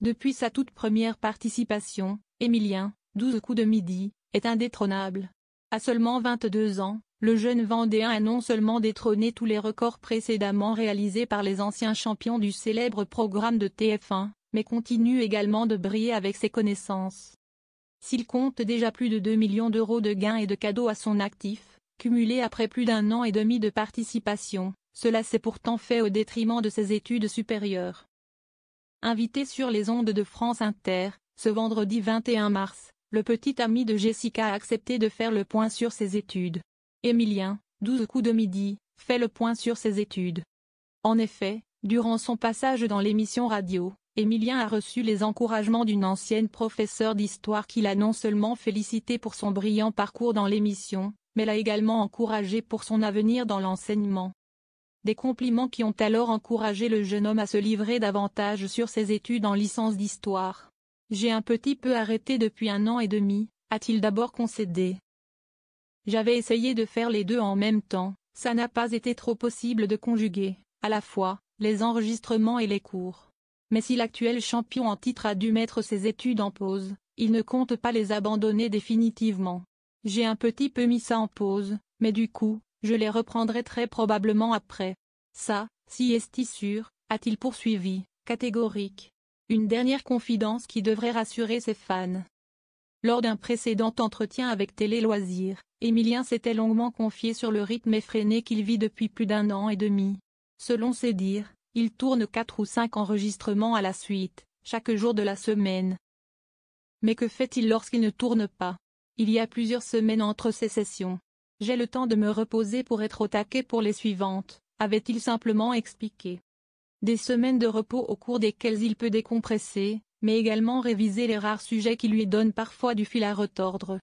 Depuis sa toute première participation, Émilien, 12 coups de midi, est indétrônable. À seulement 22 ans, le jeune Vendéen a non seulement détrôné tous les records précédemment réalisés par les anciens champions du célèbre programme de TF1, mais continue également de briller avec ses connaissances. S'il compte déjà plus de 2 millions d'euros de gains et de cadeaux à son actif, cumulés après plus d'1 an et demi de participation, cela s'est pourtant fait au détriment de ses études supérieures. Invité sur les ondes de France Inter, ce vendredi 21 mars, le petit ami de Jessica a accepté de faire le point sur ses études. Émilien, 12 coups de midi, fait le point sur ses études. En effet, durant son passage dans l'émission radio, Émilien a reçu les encouragements d'une ancienne professeure d'histoire qui l'a non seulement félicité pour son brillant parcours dans l'émission, mais l'a également encouragé pour son avenir dans l'enseignement. Des compliments qui ont alors encouragé le jeune homme à se livrer davantage sur ses études en licence d'histoire. « J'ai un petit peu arrêté depuis 1 an et demi, a-t-il d'abord concédé. J'avais essayé de faire les deux en même temps, ça n'a pas été trop possible de conjuguer, à la fois, les enregistrements et les cours. Mais si l'actuel champion en titre a dû mettre ses études en pause, il ne compte pas les abandonner définitivement. J'ai un petit peu mis ça en pause, mais du coup, je les reprendrai très probablement après. Ça, si est-il sûr, a-t-il poursuivi, catégorique. Une dernière confidence qui devrait rassurer ses fans. Lors d'un précédent entretien avec Télé Loisirs, Émilien s'était longuement confié sur le rythme effréné qu'il vit depuis plus d'1 an et demi. Selon ses dires, il tourne 4 ou 5 enregistrements à la suite, chaque jour de la semaine. Mais que fait-il lorsqu'il ne tourne pas? Il y a plusieurs semaines entre ces sessions. J'ai le temps de me reposer pour être au taquet pour les suivantes, avait-il simplement expliqué. Des semaines de repos au cours desquelles il peut décompresser, mais également réviser les rares sujets qui lui donnent parfois du fil à retordre.